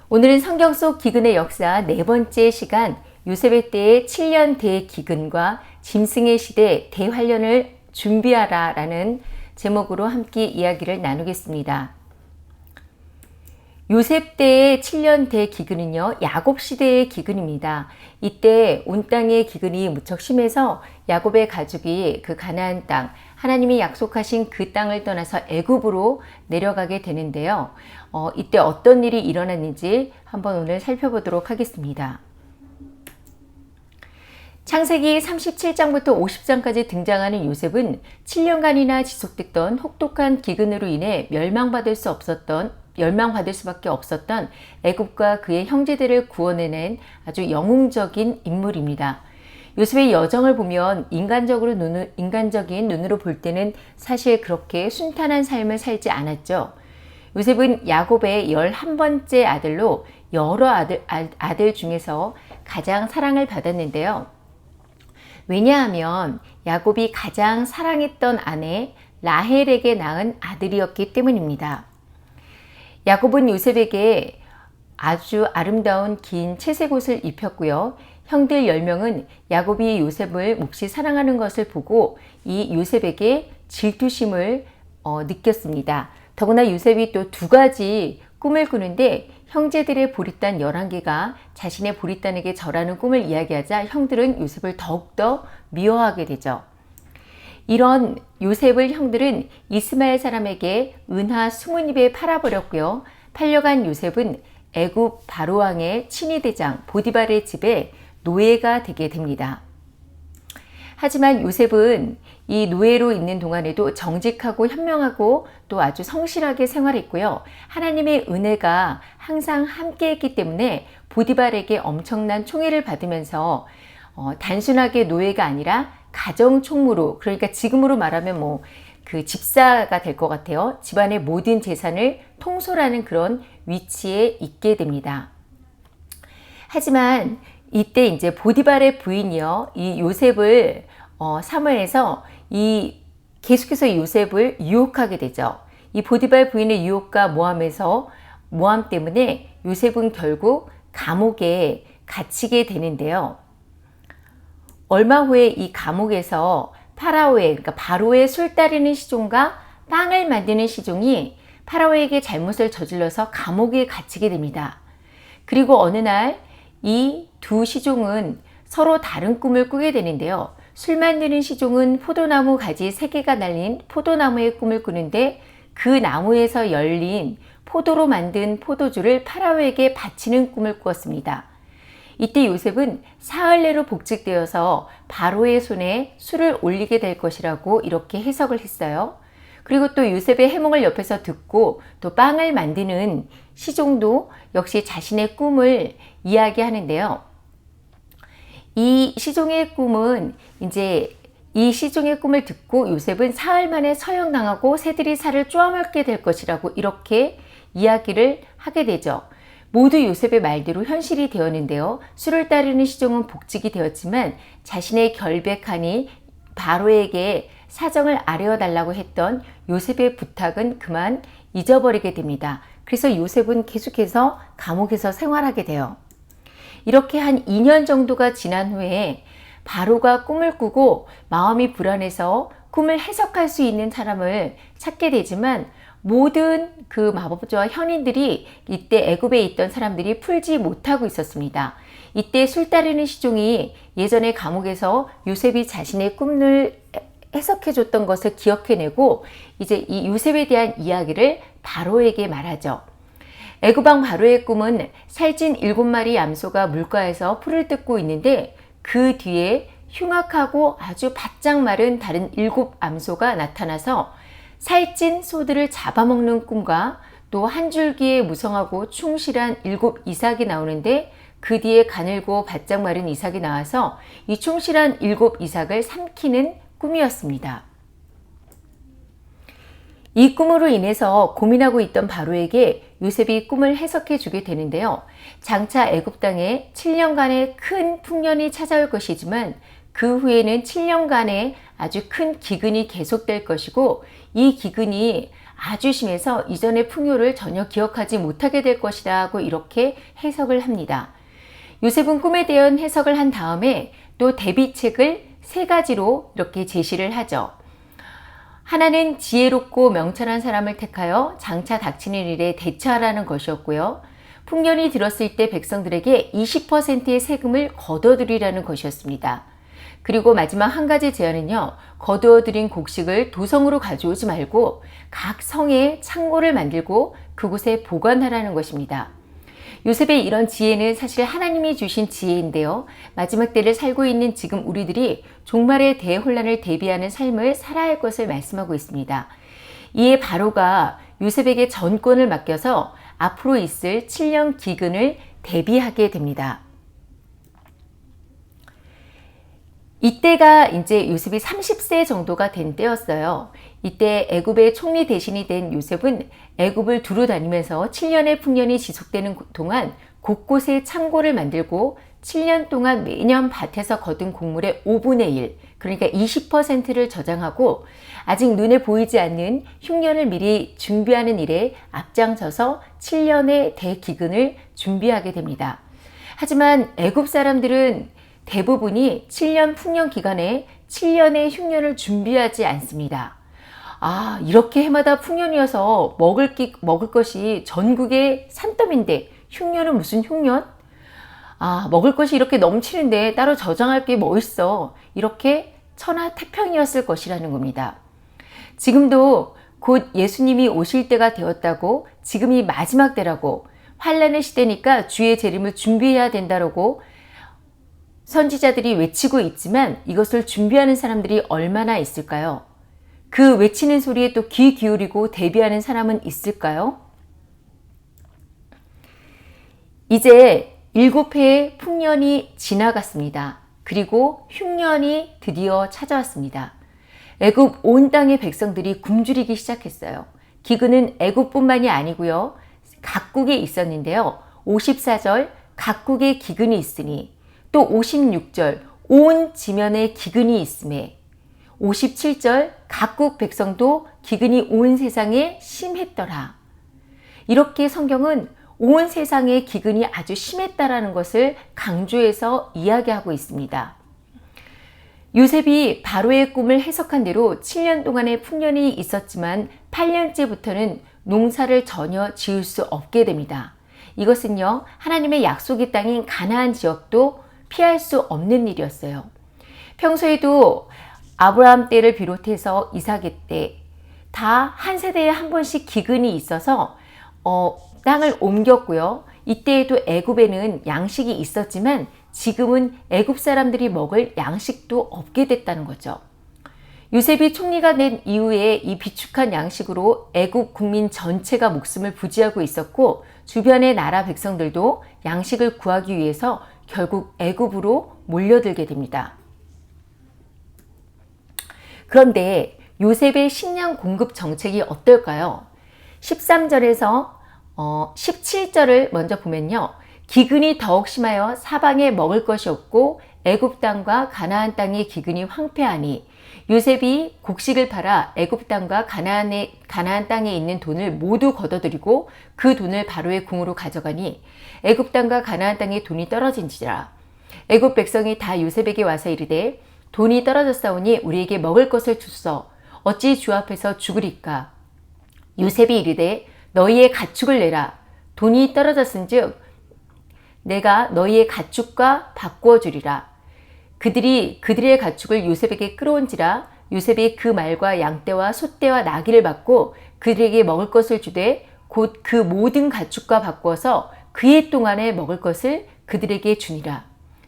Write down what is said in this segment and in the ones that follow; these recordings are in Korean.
오늘은 성경 속 기근의 역사 네 번째 시간 요셉의 때의 7년 대기근과 짐승의 시대 대환련을 준비하라 라는 제목으로 함께 이야기를 나누겠습니다. 요셉 때의 7년 대기근은요, 야곱 시대의 기근입니다. 이때 온 땅의 기근이 무척 심해서 야곱의 가족이 그 가나안 땅, 하나님이 약속하신 그 땅을 떠나서 애굽으로 내려가게 되는데요. 이때 어떤 일이 일어났는지 한번 오늘 살펴보도록 하겠습니다. 창세기 37장부터 50장까지 등장하는 요셉은 7년간이나 지속됐던 혹독한 기근으로 인해 멸망받을 수밖에 없었던 애굽과 그의 형제들을 구원해낸 아주 영웅적인 인물입니다. 요셉의 여정을 보면 인간적인 눈으로 볼 때는 사실 그렇게 순탄한 삶을 살지 않았죠. 요셉은 야곱의 11번째 아들로 여러 아들 중에서 가장 사랑을 받았는데요. 왜냐하면 야곱이 가장 사랑했던 아내 라헬에게 낳은 아들이었기 때문입니다. 야곱은 요셉에게 아주 아름다운 긴 채색 옷을 입혔고요. 형들 10명은 야곱이 요셉을 몹시 사랑하는 것을 보고 이 요셉에게 질투심을 느꼈습니다. 더구나 요셉이 또 두 가지 꿈을 꾸는데 형제들의 보리단 11개가 자신의 보리단에게 절하는 꿈을 이야기하자 형들은 요셉을 더욱더 미워하게 되죠. 이런 요셉을 형들은 이스마엘 사람에게 은하 20입에 팔아버렸고요. 팔려간 요셉은 애굽 바로왕의 친위대장 보디발의 집에 노예가 되게 됩니다. 하지만 요셉은 이 노예로 있는 동안에도 정직하고 현명하고 또 아주 성실하게 생활했고요. 하나님의 은혜가 항상 함께했기 때문에 보디발에게 엄청난 총애를 받으면서 단순하게 노예가 아니라 가정총무로, 그러니까 지금으로 말하면 그 집사가 될 것 같아요. 집안의 모든 재산을 통솔하는 그런 위치에 있게 됩니다. 하지만 이때 이제 보디발의 부인이요, 이 요셉을 사모해서 계속해서 요셉을 유혹하게 되죠. 이 보디발 부인의 유혹과 모함 때문에 요셉은 결국 감옥에 갇히게 되는데요. 얼마 후에 이 감옥에서 그러니까 바로의 술 따르는 시종과 빵을 만드는 시종이 파라오에게 잘못을 저질러서 감옥에 갇히게 됩니다. 그리고 어느 날 이 두 시종은 서로 다른 꿈을 꾸게 되는데요. 술 만드는 시종은 포도나무 가지 3개가 달린 포도나무의 꿈을 꾸는데 그 나무에서 열린 포도로 만든 포도주를 파라오에게 바치는 꿈을 꾸었습니다. 이때 요셉은 사흘 내로 복직되어서 바로의 손에 술을 올리게 될 것이라고 이렇게 해석을 했어요. 그리고 또 요셉의 해몽을 옆에서 듣고 또 빵을 만드는 시종도 역시 자신의 꿈을 이야기하는데요. 이 시종의 꿈을 듣고 요셉은 사흘 만에 서형당하고 새들이 살을 쪼아먹게 될 것이라고 이렇게 이야기를 하게 되죠. 모두 요셉의 말대로 현실이 되었는데요. 술을 따르는 시종은 복직이 되었지만 자신의 결백하니 바로에게 사정을 아뢰어달라고 했던 요셉의 부탁은 그만 잊어버리게 됩니다. 그래서 요셉은 계속해서 감옥에서 생활하게 돼요. 이렇게 한 2년 정도가 지난 후에 바로가 꿈을 꾸고 마음이 불안해서 꿈을 해석할 수 있는 사람을 찾게 되지만 모든 그 마법조와 현인들이 이때 애굽에 있던 사람들이 풀지 못하고 있었습니다. 이때 술 따르는 시종이 예전에 감옥에서 요셉이 자신의 꿈을 해석해줬던 것을 기억해내고 이제 이 요셉에 대한 이야기를 바로에게 말하죠. 애굽왕 바로의 꿈은 살찐 7마리 암소가 물가에서 풀을 뜯고 있는데 그 뒤에 흉악하고 아주 바짝 마른 다른 7 암소가 나타나서 살찐 소들을 잡아먹는 꿈과 또 한 줄기에 무성하고 충실한 7 이삭이 나오는데 그 뒤에 가늘고 바짝 마른 이삭이 나와서 이 충실한 7 이삭을 삼키는 꿈이었습니다. 이 꿈으로 인해서 고민하고 있던 바로에게 요셉이 꿈을 해석해 주게 되는데요. 장차 애굽 땅에 7년간의 큰 풍년이 찾아올 것이지만 그 후에는 7년간의 아주 큰 기근이 계속될 것이고 이 기근이 아주 심해서 이전의 풍요를 전혀 기억하지 못하게 될 것이라고 이렇게 해석을 합니다. 요셉은 꿈에 대한 해석을 한 다음에 또 대비책을 세 가지로 이렇게 제시를 하죠. 하나는 지혜롭고 명철한 사람을 택하여 장차 닥치는 일에 대처하라는 것이었고요. 풍년이 들었을 때 백성들에게 20%의 세금을 거둬들이라는 것이었습니다. 그리고 마지막 한 가지 제안은요. 거두어들인 곡식을 도성으로 가져오지 말고 각 성에 창고를 만들고 그곳에 보관하라는 것입니다. 요셉의 이런 지혜는 사실 하나님이 주신 지혜인데요. 마지막 때를 살고 있는 지금 우리들이 종말의 대혼란을 대비하는 삶을 살아야 할 것을 말씀하고 있습니다. 이에 바로가 요셉에게 전권을 맡겨서 앞으로 있을 7년 기근을 대비하게 됩니다. 이때가 이제 요셉이 30세 정도가 된 때였어요. 이때 애굽의 총리 대신이 된 요셉은 애굽을 두루 다니면서 7년의 풍년이 지속되는 동안 곳곳에 창고를 만들고 7년 동안 매년 밭에서 거둔 곡물의 5분의 1, 그러니까 20%를 저장하고 아직 눈에 보이지 않는 흉년을 미리 준비하는 일에 앞장서서 7년의 대기근을 준비하게 됩니다. 하지만 애굽 사람들은 대부분이 7년 풍년 기간에 7년의 흉년을 준비하지 않습니다. 이렇게 해마다 풍년이어서 먹을 것이 전국에 산더미인데 흉년은 무슨 흉년? 먹을 것이 이렇게 넘치는데 따로 저장할 게 뭐 있어? 이렇게 천하태평이었을 것이라는 겁니다. 지금도 곧 예수님이 오실 때가 되었다고, 지금이 마지막 때라고, 환란의 시대니까 주의 재림을 준비해야 된다라고 선지자들이 외치고 있지만 이것을 준비하는 사람들이 얼마나 있을까요? 그 외치는 소리에 또 귀 기울이고 대비하는 사람은 있을까요? 이제 7해의 풍년이 지나갔습니다. 그리고 흉년이 드디어 찾아왔습니다. 애굽 온 땅의 백성들이 굶주리기 시작했어요. 기근은 애굽뿐만이 아니고요. 각국에 있었는데요. 54절 각국에 기근이 있으니, 또 56절 온 지면에 기근이 있음에, 57절 각국 백성도 기근이 온 세상에 심했더라. 이렇게 성경은 온 세상에 기근이 아주 심했다라는 것을 강조해서 이야기하고 있습니다. 요셉이 바로의 꿈을 해석한 대로 7년 동안의 풍년이 있었지만 8년째부터는 농사를 전혀 지을 수 없게 됩니다. 이것은요, 하나님의 약속의 땅인 가나안 지역도 피할 수 없는 일이었어요. 평소에도 아브라함 때를 비롯해서 이삭의 때 다 한 세대에 한 번씩 기근이 있어서 땅을 옮겼고요. 이때에도 애굽에는 양식이 있었지만 지금은 애굽 사람들이 먹을 양식도 없게 됐다는 거죠. 요셉이 총리가 된 이후에 이 비축한 양식으로 애굽 국민 전체가 목숨을 부지하고 있었고, 주변의 나라 백성들도 양식을 구하기 위해서 결국 애굽으로 몰려들게 됩니다. 그런데 요셉의 식량 공급 정책이 어떨까요? 13절에서 17절을 먼저 보면요. 기근이 더욱 심하여 사방에 먹을 것이 없고 애굽 땅과 가나안 땅의 기근이 황폐하니, 요셉이 곡식을 팔아 애굽 땅과 가나안 땅에 있는 돈을 모두 걷어들이고 그 돈을 바로의 궁으로 가져가니 애굽 땅과 가나안 땅의 돈이 떨어진지라. 애굽 백성이 다 요셉에게 와서 이르되, 돈이 떨어졌사오니 우리에게 먹을 것을 주소. 어찌 주 앞에서 죽으리까? 요셉이 이르되, 너희의 가축을 내라. 돈이 떨어졌은즉 내가 너희의 가축과 바꾸어 주리라. 그들의 가축을 요셉에게 끌어온지라. 요셉이 그 말과 양떼와 소떼와 나귀를 받고 그들에게 먹을 것을 주되 곧 그 모든 가축과 바꾸어서 그해 동안에 먹을 것을 그들에게 주니라.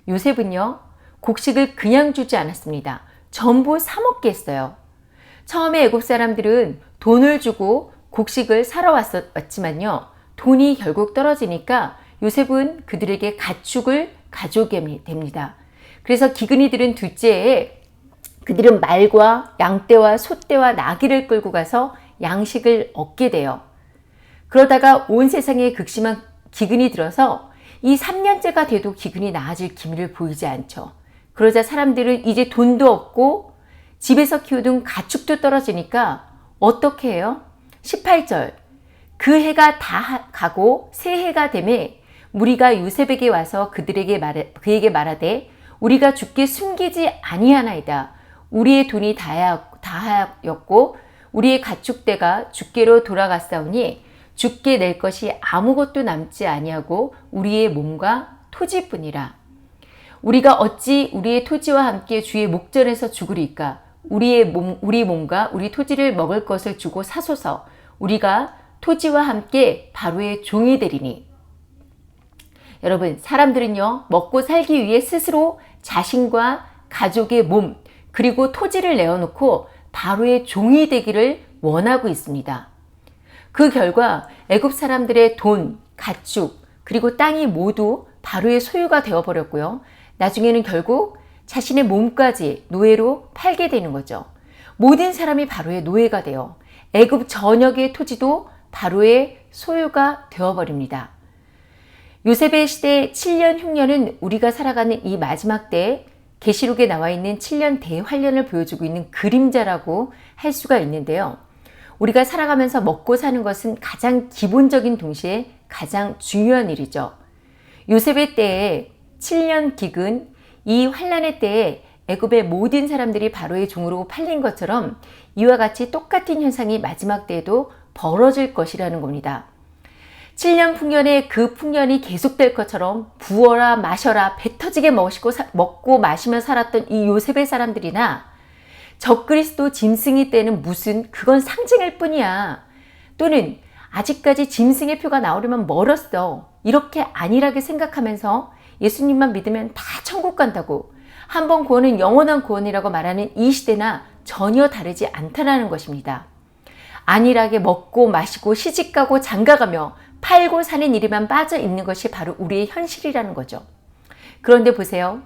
요셉은요, 곡식을 그냥 주지 않았습니다. 전부 사 먹게 했어요. 처음에 애굽 사람들은 돈을 주고 곡식을 사러 왔지만요, 돈이 결국 떨어지니까 요셉은 그들에게 가축을 가져오게 됩니다. 그래서 기근이 들은 둘째에 그들은 말과 양떼와 소떼와 나귀를 끌고 가서 양식을 얻게 돼요. 그러다가 온 세상에 극심한 기근이 들어서 이 3년째가 돼도 기근이 나아질 기미를 보이지 않죠. 그러자 사람들은 이제 돈도 없고 집에서 키우던 가축도 떨어지니까 어떻게 해요? 18절 그 해가 다 가고 새 해가 되매 무리가 요셉에게 와서 그에게 말하되 우리가 주께 숨기지 아니하나이다. 우리의 돈이 다하였고 우리의 가축대가 주께로 돌아갔사오니 주께 낼 것이 아무것도 남지 아니하고 우리의 몸과 토지뿐이라. 우리가 어찌 우리의 토지와 함께 주의 목전에서 죽으리까? 우리 몸과 우리 토지를 먹을 것을 주고 사소서. 우리가 토지와 함께 바로의 종이 되리니. 여러분, 사람들은요, 먹고 살기 위해 스스로 자신과 가족의 몸, 그리고 토지를 내어놓고 바로의 종이 되기를 원하고 있습니다. 그 결과 애굽 사람들의 돈, 가축, 그리고 땅이 모두 바로의 소유가 되어버렸고요. 나중에는 결국 자신의 몸까지 노예로 팔게 되는 거죠. 모든 사람이 바로의 노예가 되어 애굽 전역의 토지도 바로의 소유가 되어버립니다. 요셉의 시대 7년 흉년은 우리가 살아가는 이 마지막 때에 계시록에 나와 있는 7년 대환련을 보여주고 있는 그림자라고 할 수가 있는데요. 우리가 살아가면서 먹고 사는 것은 가장 기본적인 동시에 가장 중요한 일이죠. 요셉의 때에 7년 기근, 이 환란의 때에 애굽의 모든 사람들이 바로의 종으로 팔린 것처럼 이와 같이 똑같은 현상이 마지막 때에도 벌어질 것이라는 겁니다. 7년 풍년에 그 풍년이 계속될 것처럼 부어라 마셔라 배 터지게 먹고 마시며 살았던 이 요셉의 사람들이나 적그리스도 짐승이 때는 무슨 그건 상징일 뿐이야. 또는 아직까지 짐승의 표가 나오려면 멀었어. 이렇게 안일하게 생각하면서 예수님만 믿으면 다 천국 간다고 한 번 구원은 영원한 구원이라고 말하는 이 시대나 전혀 다르지 않다는 것입니다. 안일하게 먹고 마시고 시집가고 장가가며 팔고 사는 일에만 빠져 있는 것이 바로 우리의 현실이라는 거죠. 그런데 보세요.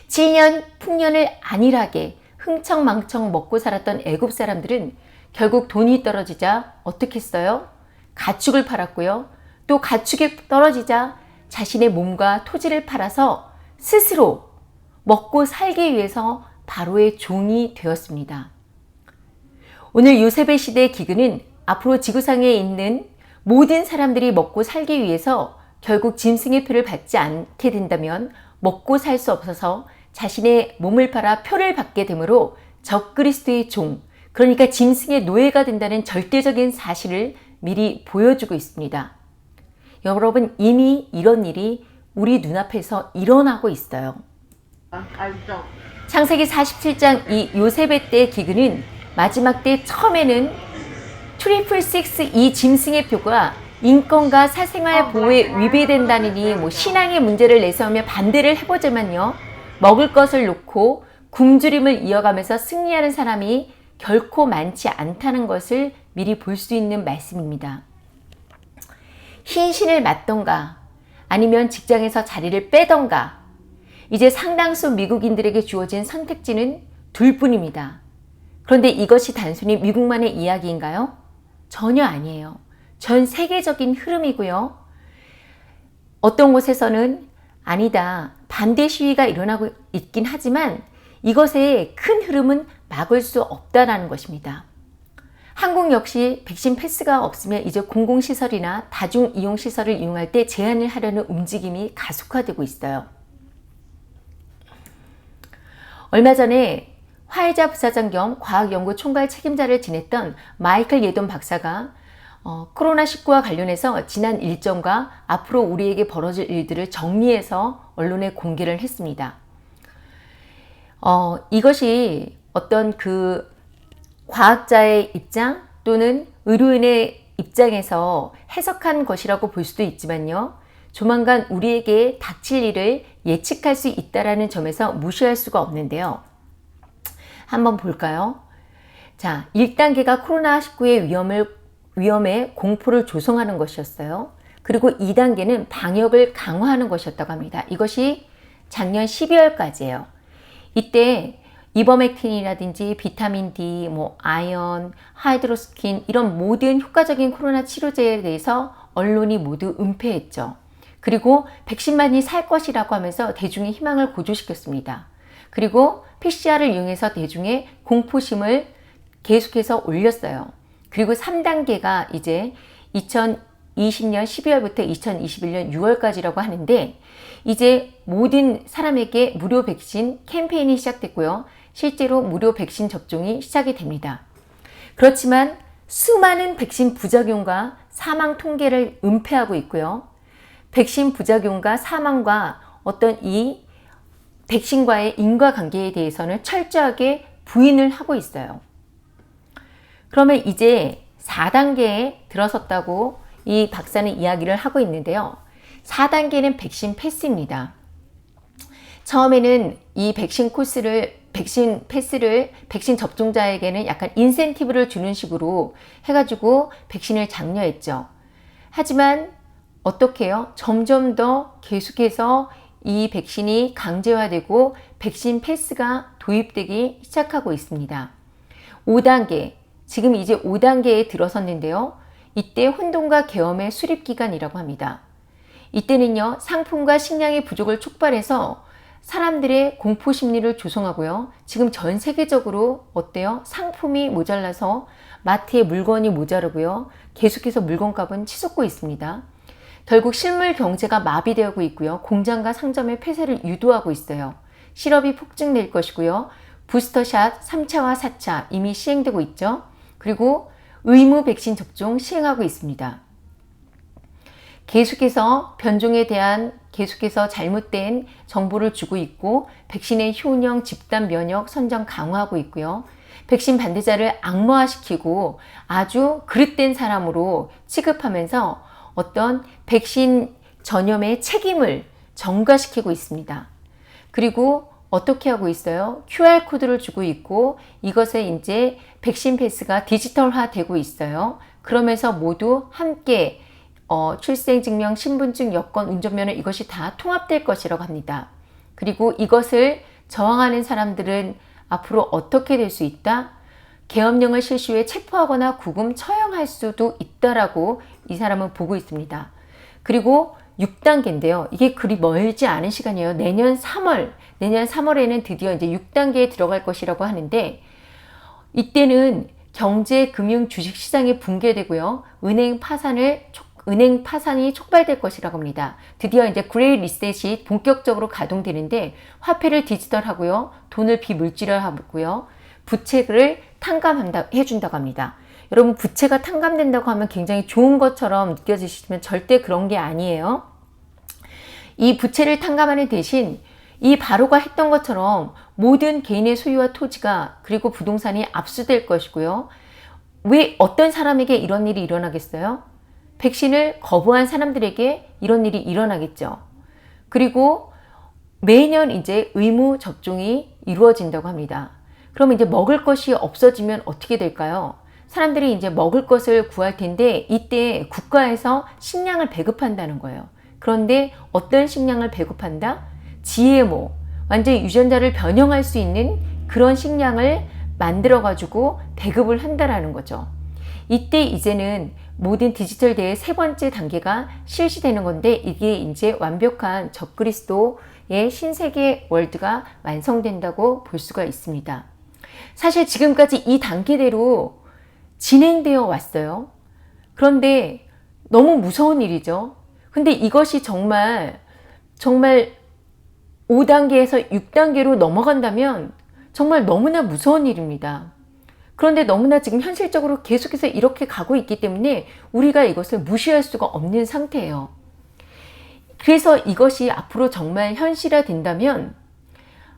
7년 풍년을 안일하게 흥청망청 먹고 살았던 애굽 사람들은 결국 돈이 떨어지자 어떻게 했어요? 가축을 팔았고요. 또 가축이 떨어지자 자신의 몸과 토지를 팔아서 스스로 먹고 살기 위해서 바로의 종이 되었습니다. 오늘 요셉의 시대의 기근은 앞으로 지구상에 있는 모든 사람들이 먹고 살기 위해서 결국 짐승의 표를 받지 않게 된다면 먹고 살 수 없어서 자신의 몸을 팔아 표를 받게 되므로 적그리스도의 종, 그러니까 짐승의 노예가 된다는 절대적인 사실을 미리 보여주고 있습니다. 여러분, 이미 이런 일이 우리 눈앞에서 일어나고 있어요. 창세기 47장 이 요셉의 때 기근은 마지막 때 처음에는 666 이 짐승의 표가 인권과 사생활 보호에 위배된다느니 신앙의 문제를 내세우며 반대를 해보지만요. 먹을 것을 놓고 굶주림을 이어가면서 승리하는 사람이 결코 많지 않다는 것을 미리 볼 수 있는 말씀입니다. 흰신을 맞던가 아니면 직장에서 자리를 빼던가 이제 상당수 미국인들에게 주어진 선택지는 둘뿐입니다. 그런데 이것이 단순히 미국만의 이야기인가요? 전혀 아니에요. 전 세계적인 흐름이고요. 어떤 곳에서는 아니다, 반대 시위가 일어나고 있긴 하지만 이것의 큰 흐름은 막을 수 없다라는 것입니다. 한국 역시 백신 패스가 없으면 이제 공공시설이나 다중이용시설을 이용할 때 제한을 하려는 움직임이 가속화되고 있어요. 얼마 전에 화이자 부사장 겸 과학연구 총괄 책임자를 지냈던 마이클 예돈 박사가 코로나19와 관련해서 지난 일정과 앞으로 우리에게 벌어질 일들을 정리해서 언론에 공개를 했습니다. 이것이 어떤 그 과학자의 입장 또는 의료인의 입장에서 해석한 것이라고 볼 수도 있지만요. 조만간 우리에게 닥칠 일을 예측할 수 있다는 점에서 무시할 수가 없는데요. 한번 볼까요? 자, 1단계가 코로나19의 위험에 공포를 조성하는 것이었어요. 그리고 2단계는 방역을 강화하는 것이었다고 합니다. 이것이 작년 12월까지예요. 이때 이버메틴이라든지 비타민 D, 아연, 하이드로스킨 이런 모든 효과적인 코로나 치료제에 대해서 언론이 모두 은폐했죠. 그리고 백신만이 살 것이라고 하면서 대중의 희망을 고조시켰습니다. 그리고 PCR을 이용해서 대중의 공포심을 계속해서 올렸어요. 그리고 3단계가 이제 2020년 12월부터 2021년 6월까지라고 하는데 이제 모든 사람에게 무료 백신 캠페인이 시작됐고요. 실제로 무료 백신 접종이 시작이 됩니다. 그렇지만 수많은 백신 부작용과 사망 통계를 은폐하고 있고요. 백신 부작용과 사망과 어떤 이 백신과의 인과관계에 대해서는 철저하게 부인을 하고 있어요. 그러면 이제 4단계에 들어섰다고 이 박사는 이야기를 하고 있는데요. 4단계는 백신 패스입니다. 처음에는 이 백신 패스를 백신 접종자에게는 약간 인센티브를 주는 식으로 해가지고 백신을 장려했죠. 하지만 어떻게 해요? 점점 더 계속해서 이 백신이 강제화되고 백신 패스가 도입되기 시작하고 있습니다. 5단계, 지금 이제 5단계에 들어섰는데요. 이때 혼돈과 계엄의 수립기간이라고 합니다. 이때는요, 상품과 식량의 부족을 촉발해서 사람들의 공포 심리를 조성하고요. 지금 전 세계적으로 어때요? 상품이 모자라서 마트에 물건이 모자르고요. 계속해서 물건값은 치솟고 있습니다. 결국 실물 경제가 마비되고 있고요. 공장과 상점의 폐쇄를 유도하고 있어요. 실업이 폭증될 것이고요. 부스터샷 3차와 4차 이미 시행되고 있죠. 그리고 의무 백신 접종 시행하고 있습니다. 계속해서 변종에 대한 계속해서 잘못된 정보를 주고 있고 백신의 효능, 집단 면역 선정 강화하고 있고요. 백신 반대자를 악마화시키고 아주 그릇된 사람으로 취급하면서 어떤 백신 전염의 책임을 전가시키고 있습니다. 그리고 어떻게 하고 있어요? QR코드를 주고 있고 이것에 이제 백신 패스가 디지털화 되고 있어요. 그러면서 모두 함께 출생증명, 신분증, 여권, 운전면허 이것이 다 통합될 것이라고 합니다. 그리고 이것을 저항하는 사람들은 앞으로 어떻게 될 수 있다? 계엄령을 실시 후에 체포하거나 구금, 처형할 수도 있다라고 이 사람은 보고 있습니다. 그리고 6단계인데요. 이게 그리 멀지 않은 시간이에요. 내년 3월에는 드디어 이제 6단계에 들어갈 것이라고 하는데 이때는 경제, 금융, 주식 시장이 붕괴되고요. 은행 파산이 촉발될 것이라고 합니다. 드디어 이제 그레이 리셋이 본격적으로 가동되는데 화폐를 디지털하고요. 돈을 비물질화하고요. 부채를 해준다고 합니다. 여러분 부채가 탕감된다고 하면 굉장히 좋은 것처럼 느껴지시지만 절대 그런 게 아니에요. 이 부채를 탕감하는 대신 이 바로가 했던 것처럼 모든 개인의 소유와 토지가 그리고 부동산이 압수될 것이고요. 왜 어떤 사람에게 이런 일이 일어나겠어요? 백신을 거부한 사람들에게 이런 일이 일어나겠죠. 그리고 매년 이제 의무 접종이 이루어진다고 합니다. 그러면 이제 먹을 것이 없어지면 어떻게 될까요? 사람들이 이제 먹을 것을 구할 텐데 이때 국가에서 식량을 배급한다는 거예요. 그런데 어떤 식량을 배급한다? GMO, 완전히 유전자를 변형할 수 있는 그런 식량을 만들어가지고 배급을 한다라는 거죠. 이때 이제는 모든 디지털 대의 세 번째 단계가 실시되는 건데 이게 이제 완벽한 적그리스도의 신세계 월드가 완성된다고 볼 수가 있습니다. 사실 지금까지 이 단계대로 진행되어 왔어요. 그런데 너무 무서운 일이죠. 근데 이것이 정말 5단계에서 6단계로 넘어간다면 정말 너무나 무서운 일입니다. 그런데 너무나 지금 현실적으로 계속해서 이렇게 가고 있기 때문에 우리가 이것을 무시할 수가 없는 상태예요. 그래서 이것이 앞으로 정말 현실화된다면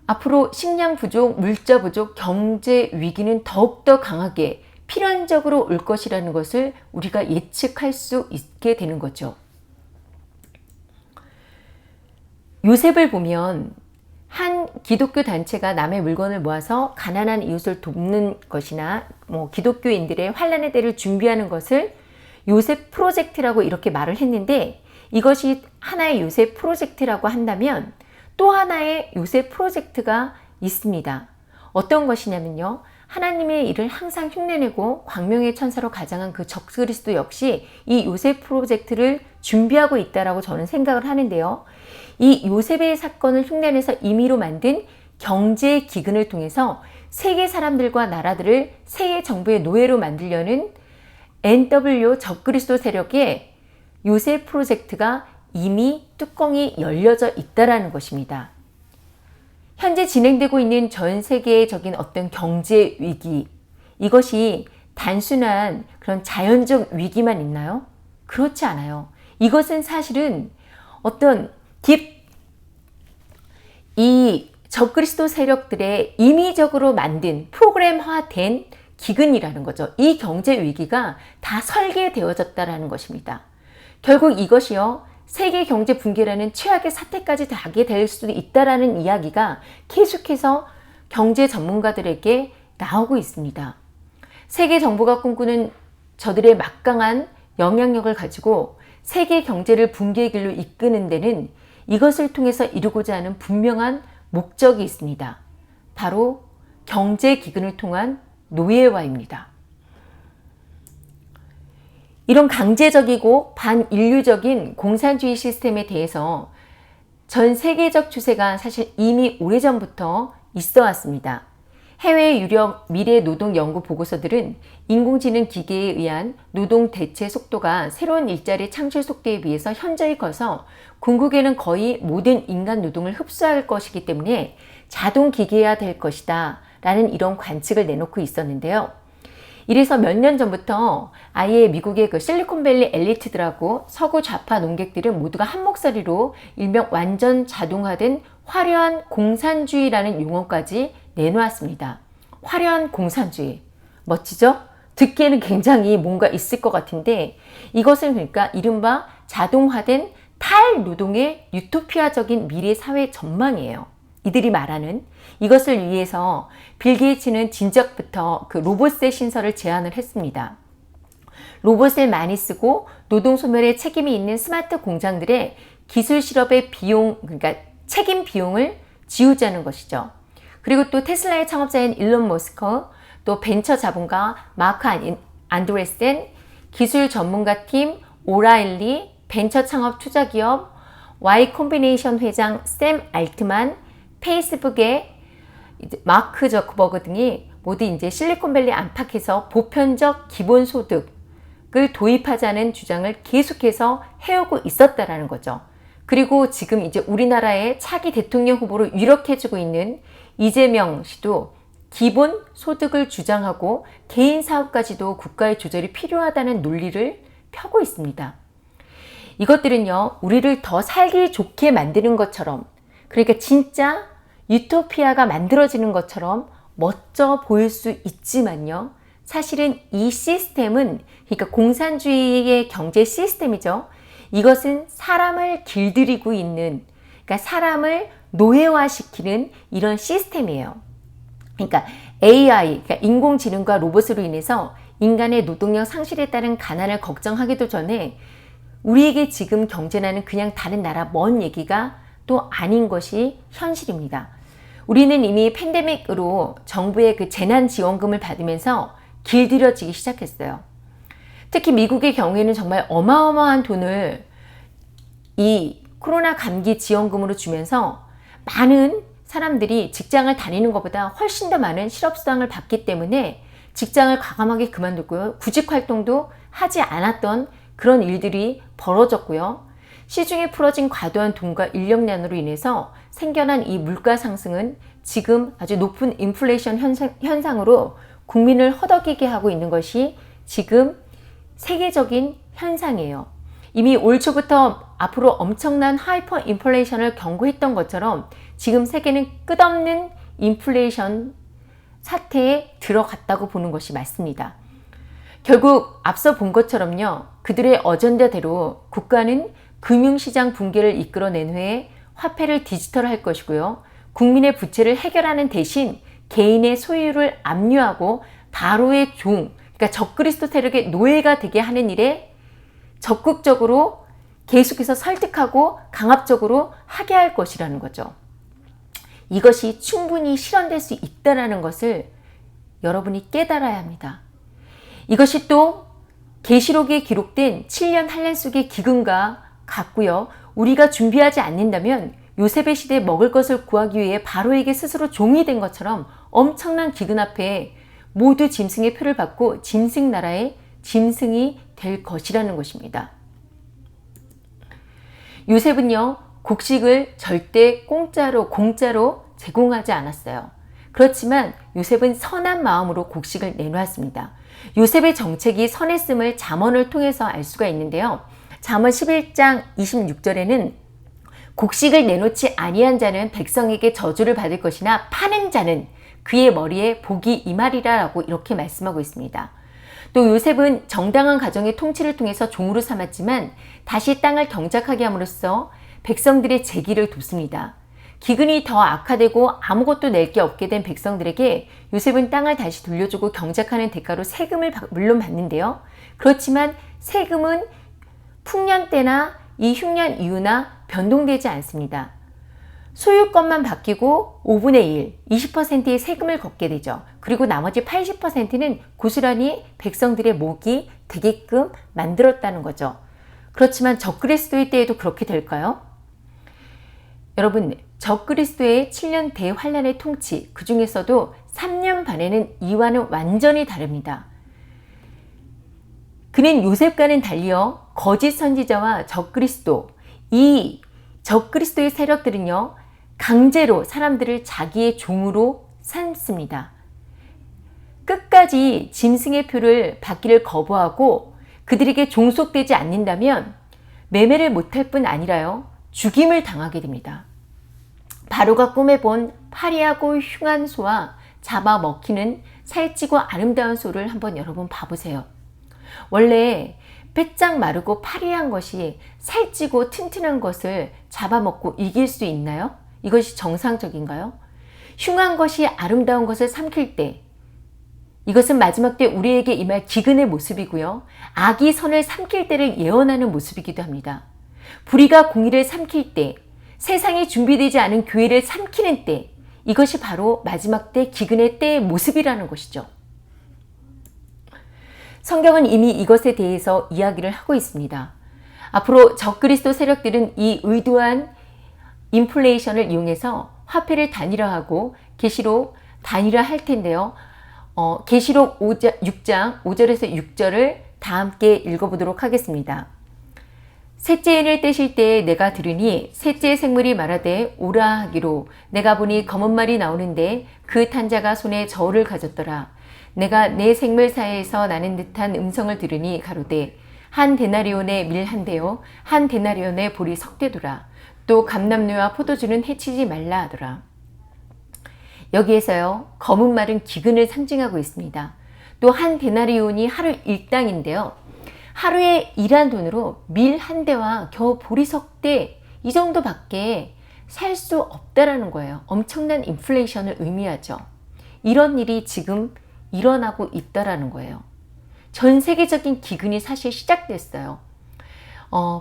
앞으로 식량 부족, 물자 부족, 경제 위기는 더욱더 강하게 필연적으로 올 것이라는 것을 우리가 예측할 수 있게 되는 거죠. 요셉을 보면 한 기독교 단체가 남의 물건을 모아서 가난한 이웃을 돕는 것이나 기독교인들의 환난의 때를 준비하는 것을 요셉 프로젝트라고 이렇게 말을 했는데 이것이 하나의 요셉 프로젝트라고 한다면 또 하나의 요셉 프로젝트가 있습니다. 어떤 것이냐면요. 하나님의 일을 항상 흉내내고 광명의 천사로 가장한 그 적그리스도 역시 이 요셉 프로젝트를 준비하고 있다라고 저는 생각을 하는데요. 이 요셉의 사건을 흉내내서 임의로 만든 경제 기근을 통해서 세계 사람들과 나라들을 세계 정부의 노예로 만들려는 NW 적그리스도 세력의 요셉 프로젝트가 이미 뚜껑이 열려져 있다라는 것입니다. 현재 진행되고 있는 전 세계적인 어떤 경제 위기, 이것이 단순한 그런 자연적 위기만 있나요? 그렇지 않아요. 이것은 사실은 어떤 이 적그리스도 세력들의 임의적으로 만든 프로그램화된 기근이라는 거죠. 이 경제 위기가 다 설계되어졌다라는 것입니다. 결국 이것이요, 세계 경제 붕괴라는 최악의 사태까지 가게 될 수도 있다라는 이야기가 계속해서 경제 전문가들에게 나오고 있습니다. 세계 정부가 꿈꾸는 저들의 막강한 영향력을 가지고 세계 경제를 붕괴의 길로 이끄는 데는 이것을 통해서 이루고자 하는 분명한 목적이 있습니다. 바로 경제 기근을 통한 노예화입니다. 이런 강제적이고 반인류적인 공산주의 시스템에 대해서 전 세계적 추세가 사실 이미 오래전부터 있어 왔습니다. 해외 유력 미래 노동 연구 보고서들은 인공지능 기계에 의한 노동 대체 속도가 새로운 일자리 창출 속도에 비해서 현저히 커서 궁극에는 거의 모든 인간 노동을 흡수할 것이기 때문에 자동 기계화 될 것이다 라는 이런 관측을 내놓고 있었는데요. 이래서 몇 년 전부터 아예 미국의 그 실리콘밸리 엘리트들하고 서구 좌파 농객들은 모두가 한 목소리로 일명 완전 자동화된 화려한 공산주의라는 용어까지 내놓았습니다. 화려한 공산주의. 멋지죠? 듣기에는 굉장히 뭔가 있을 것 같은데 이것은 그러니까 이른바 자동화된 탈노동의 유토피아적인 미래 사회 전망이에요. 이들이 말하는 이것을 위해서 빌 게이츠는 진작부터 그 로봇의 신설을 제안을 했습니다. 로봇을 많이 쓰고 노동 소멸에 책임이 있는 스마트 공장들의 기술 실업의 비용, 그러니까 책임 비용을 지우자는 것이죠. 그리고 또 테슬라의 창업자인 일론 머스크, 또 벤처 자본가 마크 안드레센, 기술 전문가 팀 오라일리, 벤처 창업 투자 기업 Y 콤비네이션 회장 샘 알트만, 페이스북의 마크 저커버그 등이 모두 이제 실리콘밸리 안팎에서 보편적 기본소득을 도입하자는 주장을 계속해서 해오고 있었다라는 거죠. 그리고 지금 이제 우리나라의 차기 대통령 후보로 유력해지고 있는 이재명 씨도 기본소득을 주장하고 개인 사업까지도 국가의 조절이 필요하다는 논리를 펴고 있습니다. 이것들은요, 우리를 더 살기 좋게 만드는 것처럼, 그러니까 진짜 유토피아가 만들어지는 것처럼 멋져 보일 수 있지만요. 사실은 이 시스템은, 그러니까 공산주의의 경제 시스템이죠. 이것은 사람을 길들이고 있는, 그러니까 사람을 노예화시키는 이런 시스템이에요. 그러니까 AI, 그러니까 인공지능과 로봇으로 인해서 인간의 노동력 상실에 따른 가난을 걱정하기도 전에 우리에게 지금 경제난은 그냥 다른 나라 먼 얘기가 또 아닌 것이 현실입니다. 우리는 이미 팬데믹으로 정부의 그 재난지원금을 받으면서 길들여지기 시작했어요. 특히 미국의 경우에는 정말 어마어마한 돈을 이 코로나 감기 지원금으로 주면서 많은 사람들이 직장을 다니는 것보다 훨씬 더 많은 실업수당을 받기 때문에 직장을 과감하게 그만두고요. 구직활동도 하지 않았던 그런 일들이 벌어졌고요. 시중에 풀어진 과도한 돈과 인력난으로 인해서 생겨난 이 물가 상승은 지금 아주 높은 인플레이션 현상으로 국민을 허덕이게 하고 있는 것이 지금 세계적인 현상이에요. 이미 올 초부터 앞으로 엄청난 하이퍼 인플레이션을 경고했던 것처럼 지금 세계는 끝없는 인플레이션 사태에 들어갔다고 보는 것이 맞습니다. 결국 앞서 본 것처럼요, 그들의 어전다대로 국가는 금융시장 붕괴를 이끌어낸 후에 화폐를 디지털할 것이고요. 국민의 부채를 해결하는 대신 개인의 소유를 압류하고 바로의 종, 그러니까 적그리스도 세력의 노예가 되게 하는 일에 적극적으로 계속해서 설득하고 강압적으로 하게 할 것이라는 거죠. 이것이 충분히 실현될 수 있다는 것을 여러분이 깨달아야 합니다. 이것이 또 계시록에 기록된 7년 한란 속의 기근과 같고요. 우리가 준비하지 않는다면 요셉의 시대에 먹을 것을 구하기 위해 바로에게 스스로 종이 된 것처럼 엄청난 기근 앞에 모두 짐승의 표를 받고 짐승 나라에 짐승이 될 것이라는 것입니다. 요셉은요, 곡식을 절대 공짜로 제공하지 않았어요. 그렇지만 요셉은 선한 마음으로 곡식을 내놓았습니다. 요셉의 정책이 선했음을 잠언을 통해서 알 수가 있는데요. 잠언 11장 26절에는 곡식을 내놓지 아니한 자는 백성에게 저주를 받을 것이나 파는 자는 그의 머리에 복이 임하리라 라고 이렇게 말씀하고 있습니다. 또 요셉은 정당한 가정의 통치를 통해서 종으로 삼았지만 다시 땅을 경작하게 함으로써 백성들의 재기를 돕습니다. 기근이 더 악화되고 아무것도 낼 게 없게 된 백성들에게 요셉은 땅을 다시 돌려주고 경작하는 대가로 세금을 물론 받는데요. 그렇지만 세금은 풍년 때나 이 흉년 이후나 변동되지 않습니다. 소유권만 바뀌고 5분의 1, 20%의 세금을 걷게 되죠. 그리고 나머지 80%는 고스란히 백성들의 목이 되게끔 만들었다는 거죠. 그렇지만 적그리스도의 때에도 그렇게 될까요? 여러분, 적그리스도의 7년 대환란의 통치, 그 중에서도 3년 반에는 이와는 완전히 다릅니다. 그는 요셉과는 달리어 거짓 선지자와 적그리스도, 이 적그리스도의 세력들은요, 강제로 사람들을 자기의 종으로 삼습니다. 끝까지 짐승의 표를 받기를 거부하고 그들에게 종속되지 않는다면 매매를 못할 뿐 아니라요, 죽임을 당하게 됩니다. 바로가 꿈에 본 파리하고 흉한 소와 잡아먹히는 살찌고 아름다운 소를 한번 여러분 봐보세요. 원래 빼짝 마르고 파리한 것이 살찌고 튼튼한 것을 잡아먹고 이길 수 있나요? 이것이 정상적인가요? 흉한 것이 아름다운 것을 삼킬 때, 이것은 마지막 때 우리에게 임할 기근의 모습이고요. 악이 선을 삼킬 때를 예언하는 모습이기도 합니다. 불의가 공의를 삼킬 때, 세상이 준비되지 않은 교회를 삼키는 때, 이것이 바로 마지막 때 기근의 때의 모습이라는 것이죠. 성경은 이미 이것에 대해서 이야기를 하고 있습니다. 앞으로 적그리스도 세력들은 이 의도한 인플레이션을 이용해서 화폐를 단일화하고 계시로 단일화할 텐데요. 계시록 6장 5절에서 6절을 다 함께 읽어보도록 하겠습니다. 셋째 인을 떼실 때에 내가 들으니 셋째 생물이 말하되 오라 하기로 내가 보니 검은 말이 나오는데 그 탄 자가 손에 저울을 가졌더라. 내가 내 생물 사이에서 나는 듯한 음성을 들으니 가로되 한 데나리온의 밀 한 대요 한 데나리온의 보리 석대도라. 또 감람류와 포도주는 해치지 말라 하더라. 여기에서요, 검은 말은 기근을 상징하고 있습니다. 또 한 데나리온이 하루 일당인데요. 하루에 일한 돈으로 밀 한 대와 겨우 보리석 대 이 정도밖에 살 수 없다라는 거예요. 엄청난 인플레이션을 의미하죠. 이런 일이 지금 일어나고 있다라는 거예요. 전 세계적인 기근이 사실 시작됐어요.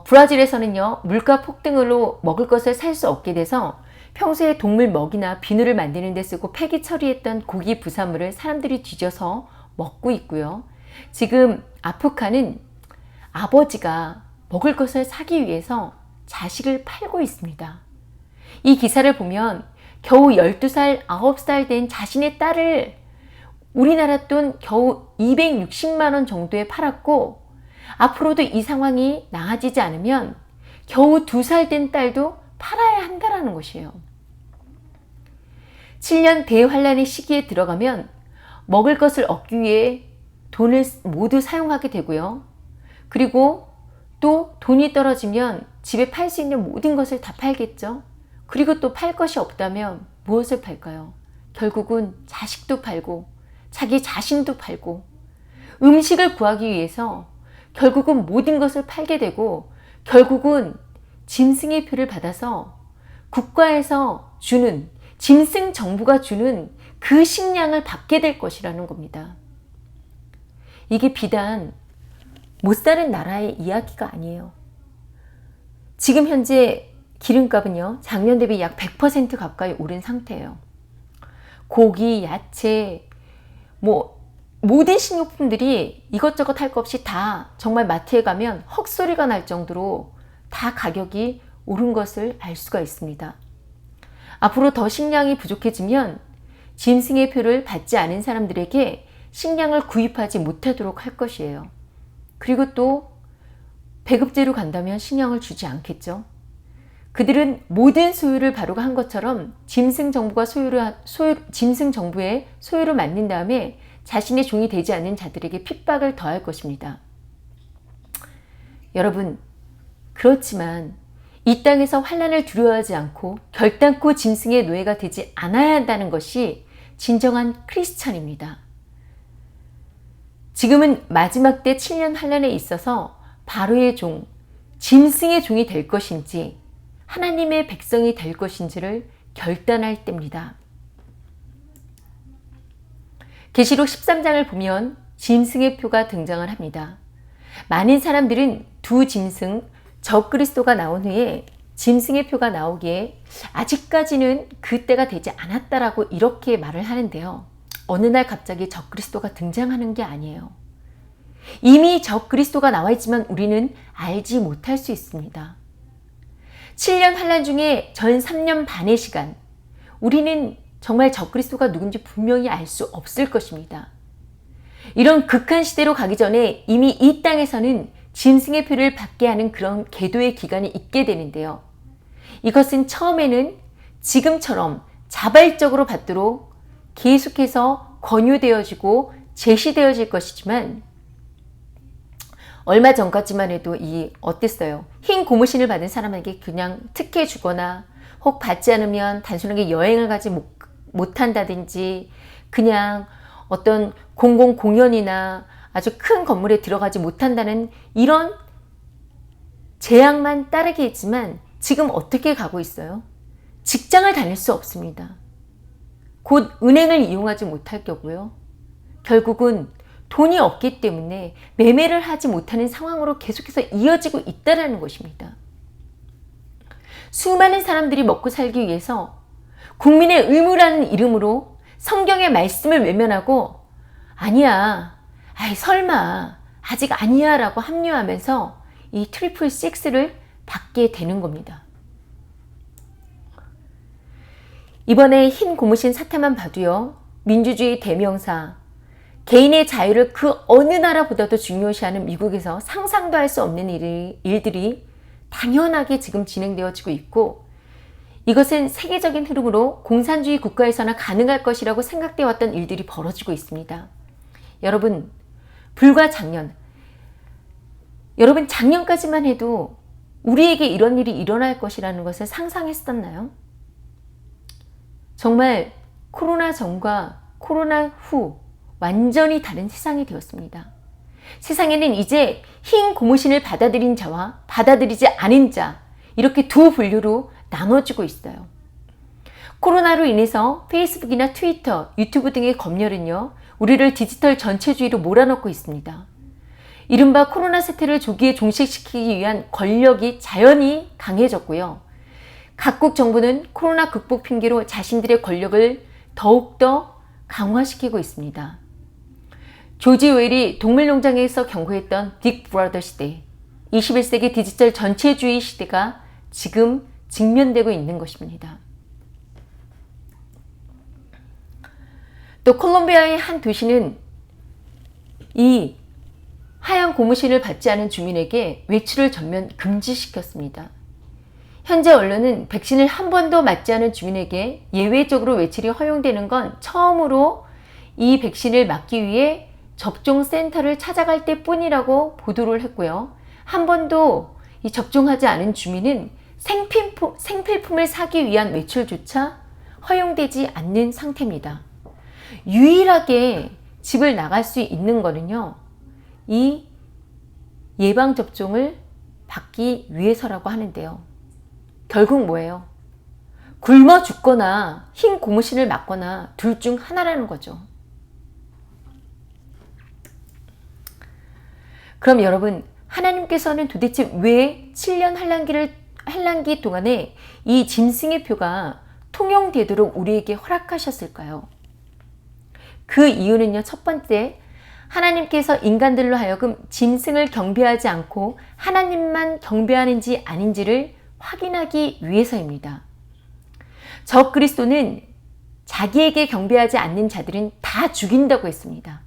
브라질에서는요, 물가 폭등으로 먹을 것을 살 수 없게 돼서 평소에 동물 먹이나 비누를 만드는 데 쓰고 폐기 처리했던 고기 부산물을 사람들이 뒤져서 먹고 있고요. 지금 아프리카는 아버지가 먹을 것을 사기 위해서 자식을 팔고 있습니다. 이 기사를 보면 겨우 12살, 9살 된 자신의 딸을 우리나라 돈 겨우 260만 원 정도에 팔았고 앞으로도 이 상황이 나아지지 않으면 겨우 2살 된 딸도 팔아야 한다라는 것이에요. 7년 대환란의 시기에 들어가면 먹을 것을 얻기 위해 돈을 모두 사용하게 되고요. 그리고 또 돈이 떨어지면 집에 팔 수 있는 모든 것을 다 팔겠죠. 그리고 또 팔 것이 없다면 무엇을 팔까요? 결국은 자식도 팔고 자기 자신도 팔고 음식을 구하기 위해서 결국은 모든 것을 팔게 되고 결국은 짐승의 표를 받아서 국가에서 주는 짐승 정부가 주는 그 식량을 받게 될 것이라는 겁니다. 이게 비단 못 사는 나라의 이야기가 아니에요. 지금 현재 기름값은요, 작년 대비 약 100% 가까이 오른 상태예요. 고기, 야채, 모든 식료품들이 이것저것 할 것 없이 다 정말 마트에 가면 헉소리가 날 정도로 다 가격이 오른 것을 알 수가 있습니다. 앞으로 더 식량이 부족해지면 짐승의 표를 받지 않은 사람들에게 식량을 구입하지 못하도록 할 것이에요. 그리고 또 배급제로 간다면 식량을 주지 않겠죠. 그들은 모든 소유를 바로가 한 것처럼 짐승 정부의 소유를 맡는 다음에 자신의 종이 되지 않는 자들에게 핍박을 더할 것입니다. 여러분, 그렇지만 이 땅에서 환난을 두려워하지 않고 결단코 짐승의 노예가 되지 않아야 한다는 것이 진정한 크리스찬입니다. 지금은 마지막 때 7년 환난에 있어서 바로의 종, 짐승의 종이 될 것인지 하나님의 백성이 될 것인지를 결단할 때입니다. 계시록 13장을 보면 짐승의 표가 등장을 합니다. 많은 사람들은 두 짐승, 적그리스도가 나온 후에 짐승의 표가 나오기에 아직까지는 그때가 되지 않았다라고 이렇게 말을 하는데요. 어느 날 갑자기 적그리스도가 등장하는 게 아니에요. 이미 적그리스도가 나와 있지만 우리는 알지 못할 수 있습니다. 7년 환난 중에 전 3년 반의 시간, 우리는 정말 적그리스도가 누군지 분명히 알 수 없을 것입니다. 이런 극한 시대로 가기 전에 이미 이 땅에서는 짐승의 표를 받게 하는 그런 계도의 기간이 있게 되는데요. 이것은 처음에는 지금처럼 자발적으로 받도록 계속해서 권유되어지고 제시되어질 것이지만 얼마 전까지만 해도 어땠어요? 흰 고무신을 받은 사람에게 그냥 특혜 주거나 혹 받지 않으면 단순하게 여행을 가지 못한다든지 그냥 어떤 공공 공연이나 아주 큰 건물에 들어가지 못한다는 이런 제약만 따르게 했지만 지금 어떻게 가고 있어요? 직장을 다닐 수 없습니다. 곧 은행을 이용하지 못할 거고요. 결국은 돈이 없기 때문에 매매를 하지 못하는 상황으로 계속해서 이어지고 있다는 것입니다. 수많은 사람들이 먹고 살기 위해서 국민의 의무라는 이름으로 성경의 말씀을 외면하고 아니야, 설마, 아직 아니야 라고 합리화하면서 이 트리플 식스를 받게 되는 겁니다. 이번에 흰 고무신 사태만 봐도요. 민주주의 대명사, 개인의 자유를 그 어느 나라보다도 중요시하는 미국에서 상상도 할 수 없는 일들이 당연하게 지금 진행되어지고 있고 이것은 세계적인 흐름으로 공산주의 국가에서나 가능할 것이라고 생각되어 왔던 일들이 벌어지고 있습니다. 여러분, 불과 작년까지만 해도 우리에게 이런 일이 일어날 것이라는 것을 상상했었나요? 정말 코로나 전과 코로나 후 완전히 다른 세상이 되었습니다. 세상에는 이제 흰 고무신을 받아들인 자와 받아들이지 않은 자 이렇게 두 분류로 나눠지고 있어요. 코로나로 인해서 페이스북이나 트위터, 유튜브 등의 검열은요. 우리를 디지털 전체주의로 몰아넣고 있습니다. 이른바 코로나 사태를 조기에 종식시키기 위한 권력이 자연히 강해졌고요. 각국 정부는 코로나 극복 핑계로 자신들의 권력을 더욱더 강화시키고 있습니다. 조지 웰이 동물농장에서 경고했던 빅브라더 시대, 21세기 디지털 전체주의 시대가 지금 직면되고 있는 것입니다. 또 콜롬비아의 한 도시는 이 하얀 고무신을 받지 않은 주민에게 외출을 전면 금지시켰습니다. 현재 언론은 백신을 한 번도 맞지 않은 주민에게 예외적으로 외출이 허용되는 건 처음으로 이 백신을 맞기 위해 접종센터를 찾아갈 때뿐이라고 보도를 했고요. 한 번도 이 접종하지 않은 주민은 생필품을 사기 위한 외출조차 허용되지 않는 상태입니다. 유일하게 집을 나갈 수 있는 거는요. 이 예방접종을 받기 위해서라고 하는데요. 결국 뭐예요? 굶어 죽거나 흰 고무신을 맞거나 둘 중 하나라는 거죠. 그럼 여러분, 하나님께서는 도대체 왜 7년 환란기 동안에 이 짐승의 표가 통용되도록 우리에게 허락하셨을까요? 그 이유는요. 첫 번째, 하나님께서 인간들로 하여금 짐승을 경배하지 않고 하나님만 경배하는지 아닌지를 확인하기 위해서입니다. 적그리스도는 자기에게 경배하지 않는 자들은 다 죽인다고 했습니다.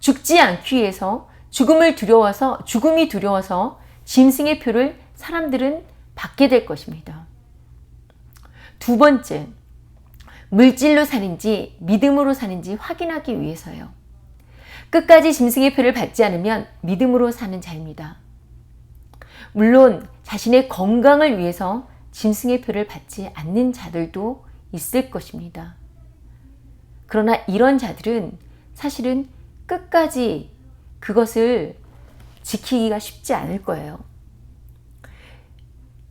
죽지 않기 위해서 죽음이 두려워서 짐승의 표를 사람들은 받게 될 것입니다. 두 번째, 물질로 사는지 믿음으로 사는지 확인하기 위해서요. 끝까지 짐승의 표를 받지 않으면 믿음으로 사는 자입니다. 물론 자신의 건강을 위해서 짐승의 표를 받지 않는 자들도 있을 것입니다. 그러나 이런 자들은 사실은 끝까지 그것을 지키기가 쉽지 않을 거예요.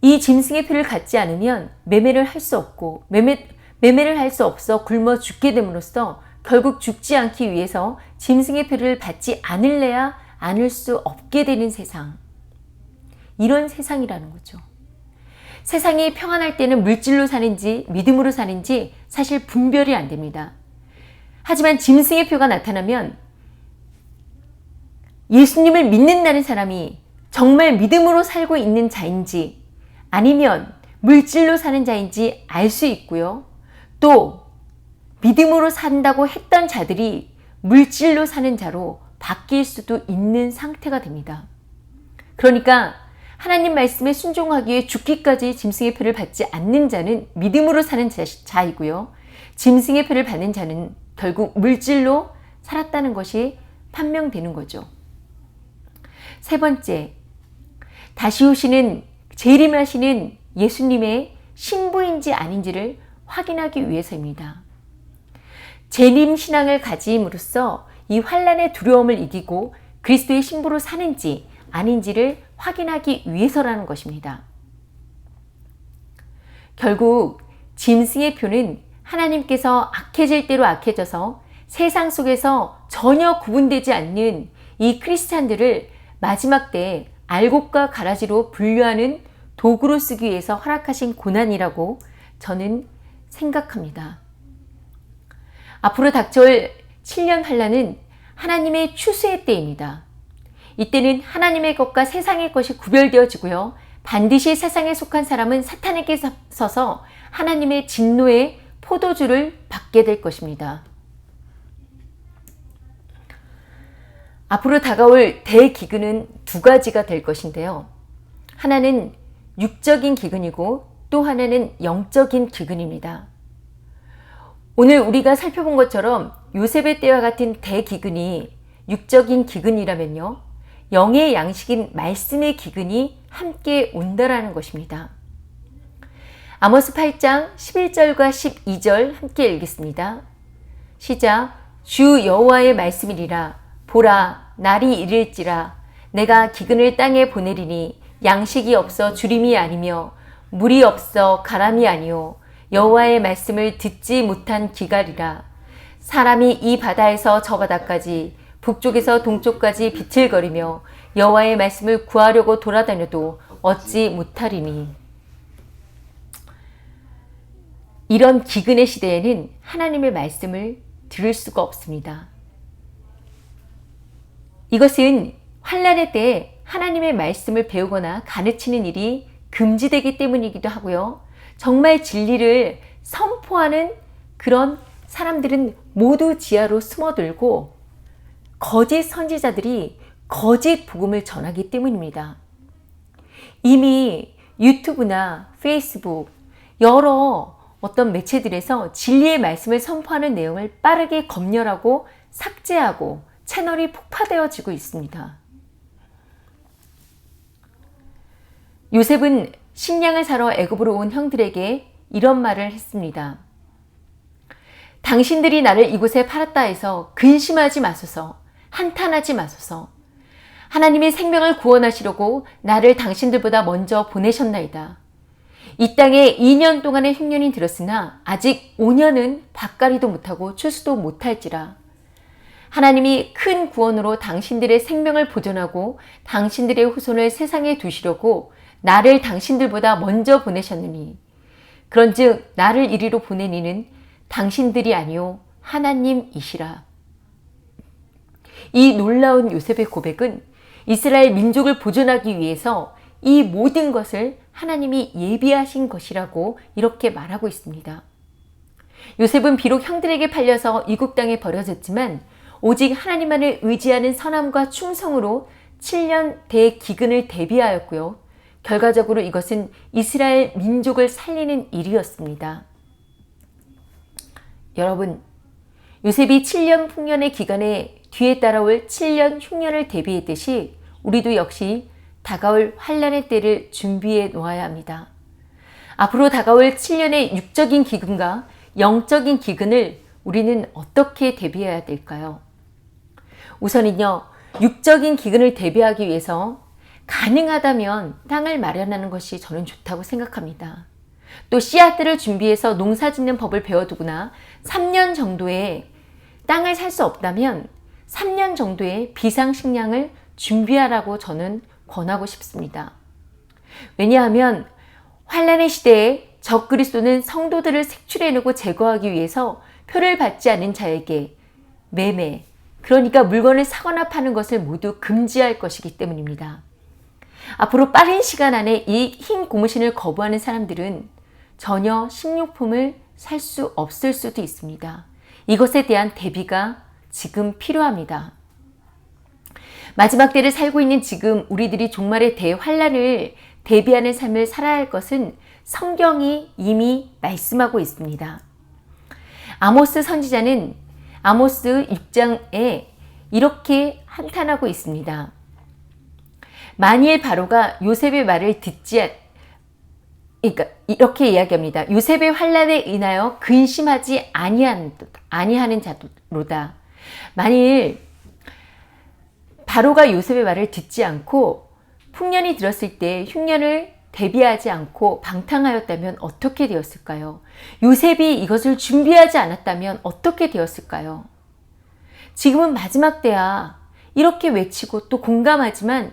이 짐승의 표를 갖지 않으면 매매를 할 수 없고 매매를 할 수 없어 굶어 죽게 됨으로써 결국 죽지 않기 위해서 짐승의 표를 받지 않을래야 않을 수 없게 되는 세상. 이런 세상이라는 거죠. 세상이 평안할 때는 물질로 사는지 믿음으로 사는지 사실 분별이 안 됩니다. 하지만 짐승의 표가 나타나면 예수님을 믿는다는 사람이 정말 믿음으로 살고 있는 자인지 아니면 물질로 사는 자인지 알 수 있고요. 또 믿음으로 산다고 했던 자들이 물질로 사는 자로 바뀔 수도 있는 상태가 됩니다. 그러니까 하나님 말씀에 순종하기 위해 죽기까지 짐승의 표를 받지 않는 자는 믿음으로 사는 자이고요. 짐승의 표를 받는 자는 결국 물질로 살았다는 것이 판명되는 거죠. 세 번째, 다시 오시는 재림하시는 예수님의 신부인지 아닌지를 확인하기 위해서입니다. 재림 신앙을 가짐으로써 이 환난의 두려움을 이기고 그리스도의 신부로 사는지 아닌지를 확인하기 위해서라는 것입니다. 결국 짐승의 표는 하나님께서 악해질 대로 악해져서 세상 속에서 전혀 구분되지 않는 이 크리스찬들을 마지막 때에 알곡과 가라지로 분류하는 도구로 쓰기 위해서 허락하신 고난이라고 저는 생각합니다. 앞으로 닥쳐올 7년 환난은 하나님의 추수의 때입니다. 이때는 하나님의 것과 세상의 것이 구별되어지고요. 반드시 세상에 속한 사람은 사탄에게 서서 하나님의 진노의 포도주를 받게 될 것입니다. 앞으로 다가올 대기근은 두 가지가 될 것인데요. 하나는 육적인 기근이고 또 하나는 영적인 기근입니다. 오늘 우리가 살펴본 것처럼 요셉의 때와 같은 대기근이 육적인 기근이라면요. 영의 양식인 말씀의 기근이 함께 온다라는 것입니다. 아모스 8장 11절과 12절 함께 읽겠습니다. 시작. 주 여호와의 말씀이니라. 보라, 날이 이를지라. 내가 기근을 땅에 보내리니 양식이 없어 주림이 아니며 물이 없어 가람이 아니요 여호와의 말씀을 듣지 못한 기갈이라. 사람이 이 바다에서 저 바다까지 북쪽에서 동쪽까지 비틀거리며 여호와의 말씀을 구하려고 돌아다녀도 얻지 못하리니. 이런 기근의 시대에는 하나님의 말씀을 들을 수가 없습니다. 이것은 환난의 때에 하나님의 말씀을 배우거나 가르치는 일이 금지되기 때문이기도 하고요. 정말 진리를 선포하는 그런 사람들은 모두 지하로 숨어들고 거짓 선지자들이 거짓 복음을 전하기 때문입니다. 이미 유튜브나 페이스북 여러 어떤 매체들에서 진리의 말씀을 선포하는 내용을 빠르게 검열하고 삭제하고 채널이 폭파되어지고 있습니다. 요셉은 식량을 사러 애굽으로 온 형들에게 이런 말을 했습니다. 당신들이 나를 이곳에 팔았다 해서 근심하지 마소서, 한탄하지 마소서. 하나님이 생명을 구원하시려고 나를 당신들보다 먼저 보내셨나이다. 이 땅에 2년 동안의 흉년이 들었으나 아직 5년은 밭갈이도 못하고 추수도 못할지라. 하나님이 큰 구원으로 당신들의 생명을 보존하고 당신들의 후손을 세상에 두시려고 나를 당신들보다 먼저 보내셨느니 그런즉 나를 이리로 보낸 이는 당신들이 아니요 하나님이시라. 이 놀라운 요셉의 고백은 이스라엘 민족을 보존하기 위해서 이 모든 것을 하나님이 예비하신 것이라고 이렇게 말하고 있습니다. 요셉은 비록 형들에게 팔려서 이국 땅에 버려졌지만 오직 하나님만을 의지하는 선함과 충성으로 7년 대기근을 대비하였고요. 결과적으로 이것은 이스라엘 민족을 살리는 일이었습니다. 여러분, 요셉이 7년 풍년의 기간에 뒤에 따라올 7년 흉년을 대비했듯이 우리도 역시 다가올 환란의 때를 준비해 놓아야 합니다. 앞으로 다가올 7년의 육적인 기근과 영적인 기근을 우리는 어떻게 대비해야 될까요? 우선은요, 육적인 기근을 대비하기 위해서 가능하다면 땅을 마련하는 것이 저는 좋다고 생각합니다. 또 씨앗들을 준비해서 농사 짓는 법을 배워두거나 3년 정도의 땅을 살 수 없다면 3년 정도의 비상식량을 준비하라고 저는 권하고 싶습니다. 왜냐하면 환란의 시대에 적그리스도는 성도들을 색출해내고 제거하기 위해서 표를 받지 않은 자에게 매매, 그러니까 물건을 사거나 파는 것을 모두 금지할 것이기 때문입니다. 앞으로 빠른 시간 안에 이 흰 고무신을 거부하는 사람들은 전혀 식료품을 살 수 없을 수도 있습니다. 이것에 대한 대비가 지금 필요합니다. 마지막 때를 살고 있는 지금 우리들이 종말의 대환란을 대비하는 삶을 살아야 할 것은 성경이 이미 말씀하고 있습니다. 아모스 선지자는 아모스 6장에 이렇게 한탄하고 있습니다. 만일 바로가 요셉의 말을 그러니까 이렇게 이야기합니다. 요셉의 환란에 인하여 근심하지 아니하는 자로다. 만일 바로가 요셉의 말을 듣지 않고 풍년이 들었을 때 흉년을 대비하지 않고 방탕하였다면 어떻게 되었을까요? 요셉이 이것을 준비하지 않았다면 어떻게 되었을까요? 지금은 마지막 때야. 이렇게 외치고 또 공감하지만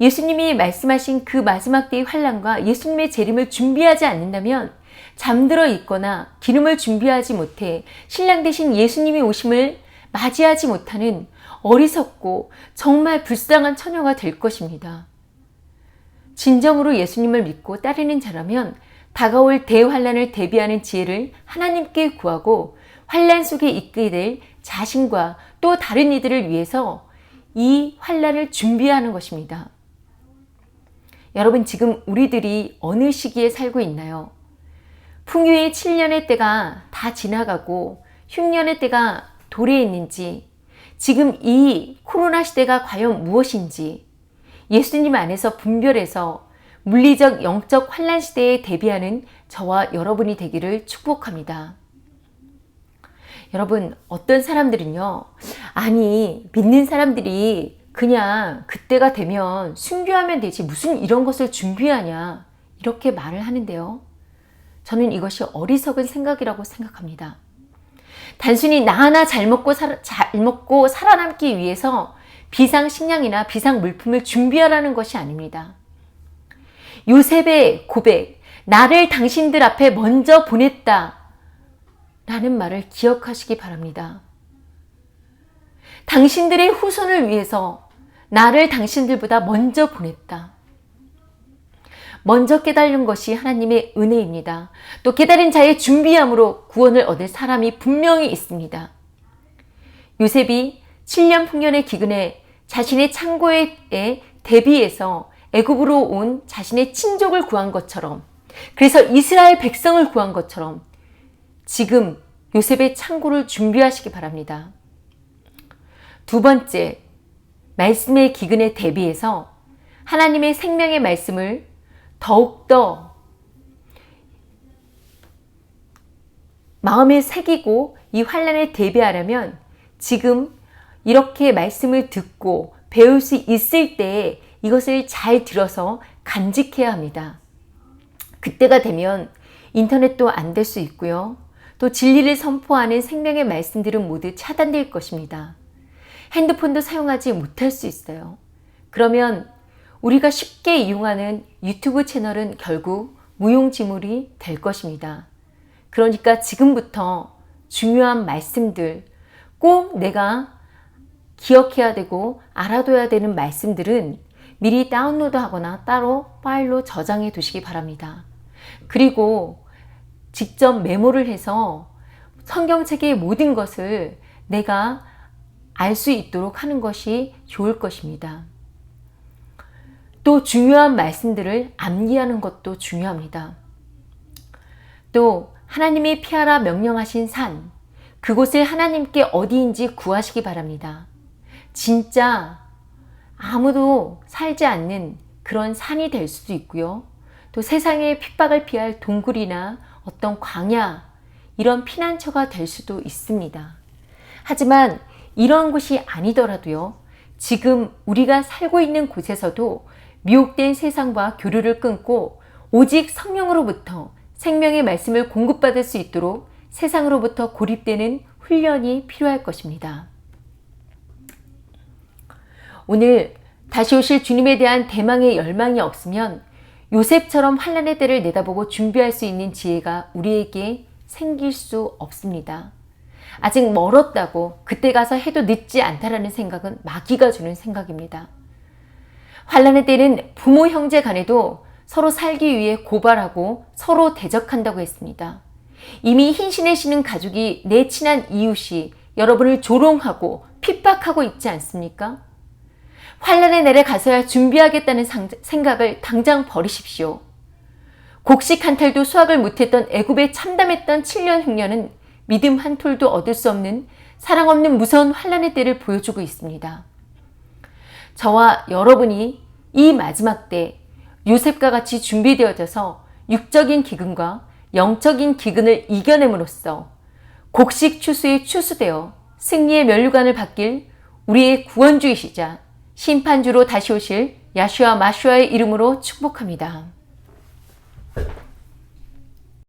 예수님이 말씀하신 그 마지막 때의 환란과 예수님의 재림을 준비하지 않는다면 잠들어 있거나 기름을 준비하지 못해 신랑 되신 예수님의 오심을 맞이하지 못하는 어리석고 정말 불쌍한 처녀가 될 것입니다. 진정으로 예수님을 믿고 따르는 자라면 다가올 대환란을 대비하는 지혜를 하나님께 구하고 환란 속에 있게 될 자신과 또 다른 이들을 위해서 이 환란을 준비하는 것입니다. 여러분, 지금 우리들이 어느 시기에 살고 있나요? 풍요의 7년의 때가 다 지나가고 흉년의 때가 도래했는지, 지금 이 코로나 시대가 과연 무엇인지 예수님 안에서 분별해서 물리적 영적 환란 시대에 대비하는 저와 여러분이 되기를 축복합니다. 여러분, 어떤 사람들은요, 아니 믿는 사람들이 그냥 그때가 되면 순교하면 되지 무슨 이런 것을 준비하냐 이렇게 말을 하는데요. 저는 이것이 어리석은 생각이라고 생각합니다. 단순히 나 하나 잘 먹고 살아남기 위해서 비상식량이나 비상물품을 준비하라는 것이 아닙니다. 요셉의 고백, 나를 당신들 앞에 먼저 보냈다 라는 말을 기억하시기 바랍니다. 당신들의 후손을 위해서 나를 당신들보다 먼저 보냈다. 먼저 깨달은 것이 하나님의 은혜입니다. 또 깨달은 자의 준비함으로 구원을 얻을 사람이 분명히 있습니다. 요셉이 7년 풍년의 기근에 자신의 창고에 대비해서 애굽으로 온 자신의 친족을 구한 것처럼, 그래서 이스라엘 백성을 구한 것처럼 지금 요셉의 창고를 준비하시기 바랍니다. 두 번째, 말씀의 기근에 대비해서 하나님의 생명의 말씀을 더욱더 마음에 새기고 이 환란에 대비하려면 지금 이렇게 말씀을 듣고 배울 수 있을 때에 이것을 잘 들어서 간직해야 합니다. 그때가 되면 인터넷도 안 될 수 있고요. 또 진리를 선포하는 생명의 말씀들은 모두 차단될 것입니다. 핸드폰도 사용하지 못할 수 있어요. 그러면 우리가 쉽게 이용하는 유튜브 채널은 결국 무용지물이 될 것입니다. 그러니까 지금부터 중요한 말씀들, 꼭 내가 기억해야 되고 알아둬야 되는 말씀들은 미리 다운로드 하거나 따로 파일로 저장해 두시기 바랍니다. 그리고 직접 메모를 해서 성경책의 모든 것을 내가 알 수 있도록 하는 것이 좋을 것입니다. 또 중요한 말씀들을 암기하는 것도 중요합니다. 또 하나님이 피하라 명령하신 산, 그곳을 하나님께 어디인지 구하시기 바랍니다. 진짜 아무도 살지 않는 그런 산이 될 수도 있고요. 또 세상의 핍박을 피할 동굴이나 어떤 광야, 이런 피난처가 될 수도 있습니다. 하지만 이런 곳이 아니더라도요, 지금 우리가 살고 있는 곳에서도 미혹된 세상과 교류를 끊고 오직 성령으로부터 생명의 말씀을 공급받을 수 있도록 세상으로부터 고립되는 훈련이 필요할 것입니다. 오늘 다시 오실 주님에 대한 대망의 열망이 없으면 요셉처럼 환난의 때를 내다보고 준비할 수 있는 지혜가 우리에게 생길 수 없습니다. 아직 멀었다고 그때 가서 해도 늦지 않다라는 생각은 마귀가 주는 생각입니다. 환난의 때는 부모 형제 간에도 서로 살기 위해 고발하고 서로 대적한다고 했습니다. 이미 힘신의 쉬는 가족이 내 친한 이웃이 여러분을 조롱하고 핍박하고 있지 않습니까? 환난의 날에 가서야 준비하겠다는 생각을 당장 버리십시오. 곡식 한 탈도 수확을 못했던 애굽에 참담했던 7년 흉년은 믿음 한 톨도 얻을 수 없는 사랑 없는 무서운 환난의 때를 보여주고 있습니다. 저와 여러분이 이 마지막 때 요셉과 같이 준비되어져서 육적인 기근과 영적인 기근을 이겨냄으로써 곡식 추수에 추수되어 승리의 면류관을 받길 우리의 구원주이시자 심판주로 다시 오실 야슈아 마슈아의 이름으로 축복합니다.